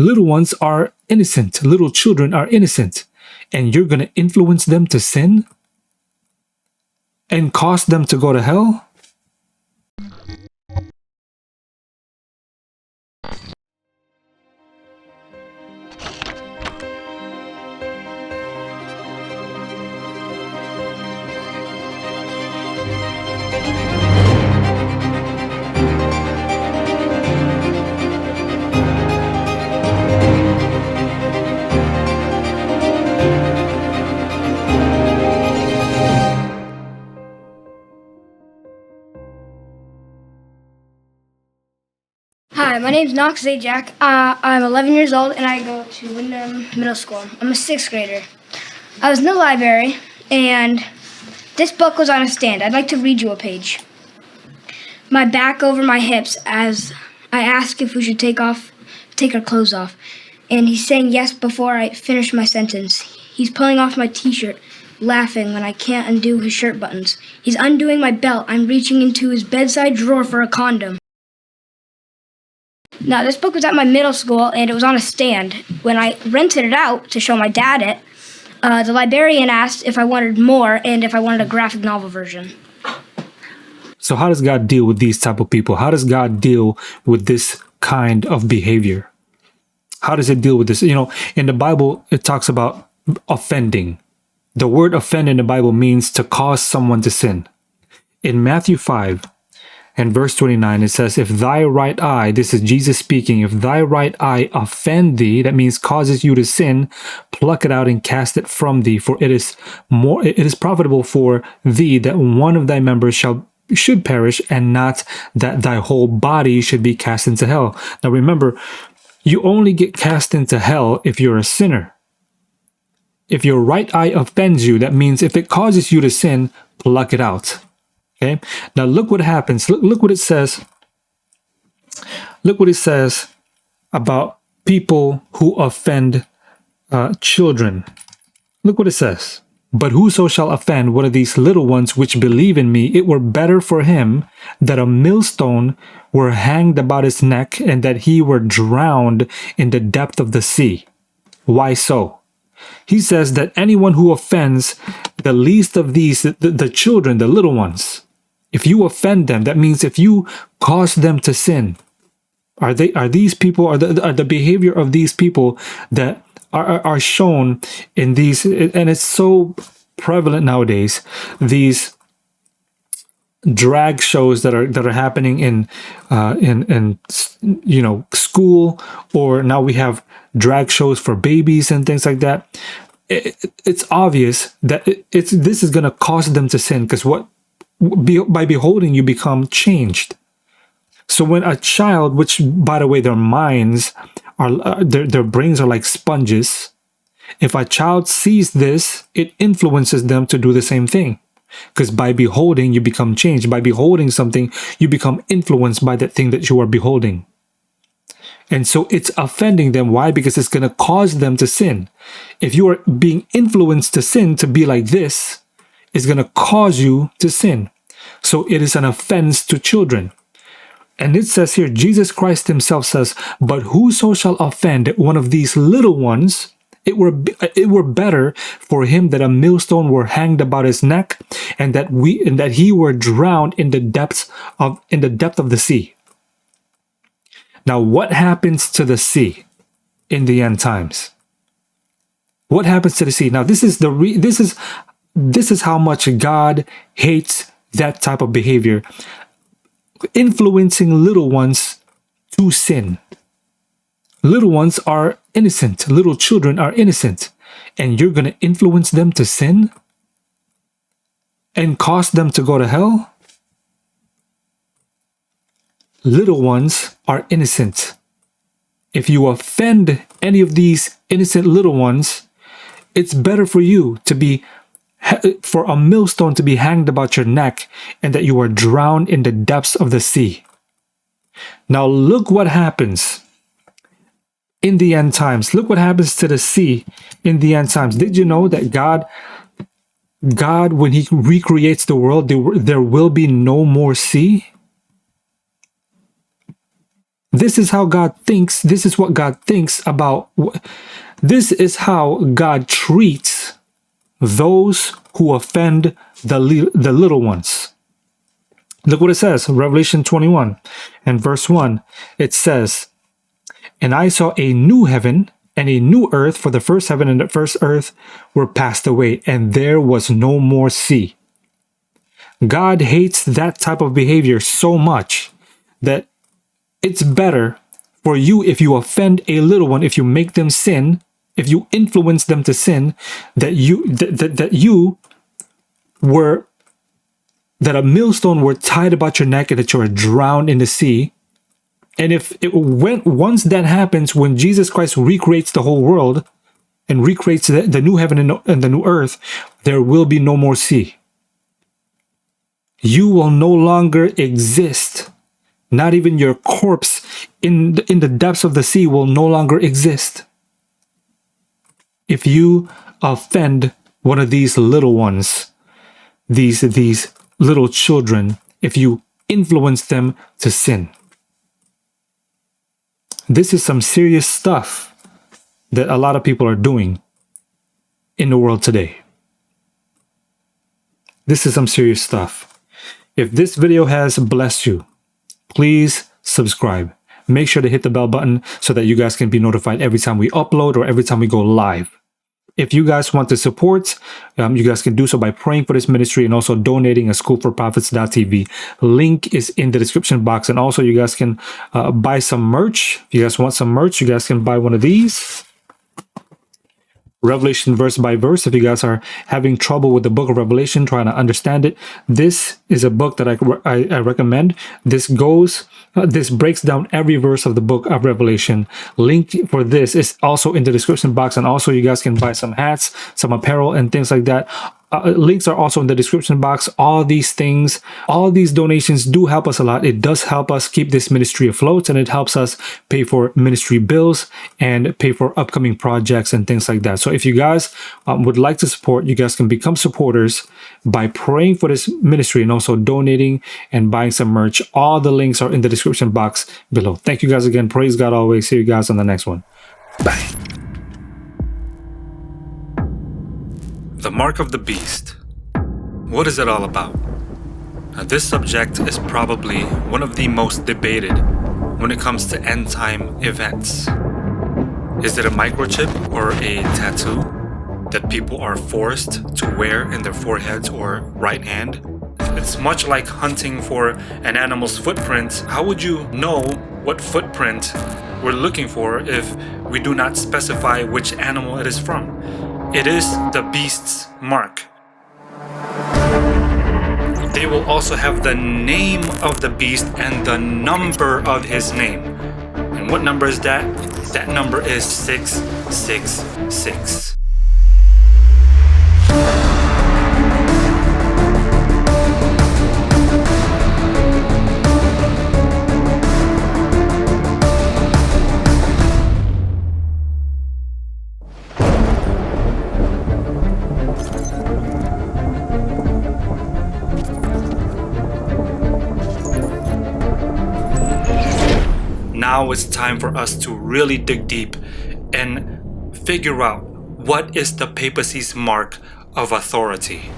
Little ones are innocent. Little children are innocent. And you're going to influence them to sin and cause them to go to hell? Hi, my name's Knox Zajac. I'm 11 years old and I go to Wyndham Middle School. I'm a 6th grader. I was in the library and this book was on a stand. I'd like to read you a page. My back over my hips as I ask if we should take our clothes off. And he's saying yes before I finish my sentence. He's pulling off my t-shirt, laughing when I can't undo his shirt buttons. He's undoing my belt. I'm reaching into his bedside drawer for a condom. Now, this book was at my middle school, and it was on a stand. When I rented it out to show my dad it, the librarian asked if I wanted more and if I wanted a graphic novel version. So how does God deal with these type of people? How does God deal with this kind of behavior? How does it deal with this? You know, in the Bible, it talks about offending. The word offend in the Bible means to cause someone to sin. In Matthew 5, and verse 29, it says, if thy right eye, this is Jesus speaking, if thy right eye offend thee, that means causes you to sin, pluck it out and cast it from thee, for it is profitable for thee that one of thy members should perish, and not that thy whole body should be cast into hell. Now remember, you only get cast into hell if you're a sinner. If your right eye offends you, that means if it causes you to sin, pluck it out. Okay. Now look what happens. Look what it says. Look what it says about people who offend children. Look what it says. But whoso shall offend one of these little ones which believe in me, it were better for him that a millstone were hanged about his neck, and that he were drowned in the depth of the sea. Why so? He says that anyone who offends the least of these, the children, the little ones, if you offend them, that means if you cause them to sin, are these people, are the behavior of these people that are shown in these, and it's so prevalent nowadays, these drag shows that are happening in you know, school, or now we have drag shows for babies and things like that. It's obvious that this is going to cause them to sin, because by beholding, you become changed. So when a child, which by the way, their minds are, their brains are like sponges. If a child sees this, it influences them to do the same thing. Because by beholding, you become changed. By beholding something, you become influenced by that thing that you are beholding. And so it's offending them. Why? Because it's going to cause them to sin. If you are being influenced to sin, to be like this, it's going to cause you to sin. So it is an offense to children. And it says here, Jesus Christ himself says, but whoso shall offend one of these little ones, it were better for him that a millstone were hanged about his neck, and that he were drowned in the depth of the sea. Now, what happens to the sea in the end times? What happens to the sea? Now, this is how much God hates that type of behavior, influencing little ones to sin. Little ones are innocent. Little children are innocent. And you're going to influence them to sin and cause them to go to hell? Little ones are innocent. If you offend any of these innocent little ones, it's better for you to be, for a millstone to be hanged about your neck, and that you are drowned in the depths of the sea. Now look what happens in the end times. Look what happens to the sea in the end times. Did you know that God, when he recreates the world, there will be no more sea? This is how God thinks. This is what God thinks about. This is how God treats those who offend the little ones. Look what it says, Revelation 21 and verse 1. It says, "And I saw a new heaven and a new earth, for the first heaven and the first earth were passed away, and there was no more sea." God hates that type of behavior so much that it's better for you, if you offend a little one, if you make them sin, if you influence them to sin, that a millstone were tied about your neck and that you are drowned in the sea. And once that happens, when Jesus Christ recreates the whole world and recreates the new heaven and the new earth, there will be no more sea. You will no longer exist. Not even your corpse in the depths of the sea will no longer exist. If you offend one of these little ones, these little children, if you influence them to sin. This is some serious stuff that a lot of people are doing in the world today. This is some serious stuff. If this video has blessed you, please subscribe. Make sure to hit the bell button so that you guys can be notified every time we upload or every time we go live. If you guys want to support, you guys can do so by praying for this ministry and also donating at schoolforprophets.tv. Link is in the description box. And also you guys can buy some merch. If you guys want some merch, you guys can buy one of these. Revelation verse by verse. If you guys are having trouble with the book of Revelation, trying to understand it, this is a book that I recommend. This breaks down every verse of the book of Revelation. Link for this is also in the description box, and also you guys can buy some hats, some apparel, and things like that. Links are also in the description box. All these things, all these donations do help us a lot. It does help us keep this ministry afloat, and it helps us pay for ministry bills and pay for upcoming projects and things like that. So if you guys would like to support, you guys can become supporters by praying for this ministry and also donating and buying some merch. All the links are in the description box below. Thank you guys again. Praise God always. See you guys on the next one. Bye. The Mark of the Beast. What is it all about? Now, this subject is probably one of the most debated when it comes to end time events. Is it a microchip or a tattoo that people are forced to wear in their foreheads or right hand? It's much like hunting for an animal's footprint. How would you know what footprint we're looking for if we do not specify which animal it is from? It is the beast's mark. They will also have the name of the beast and the number of his name. And what number is that? That number is 666. Now it's time for us to really dig deep and figure out what is the papacy's mark of authority.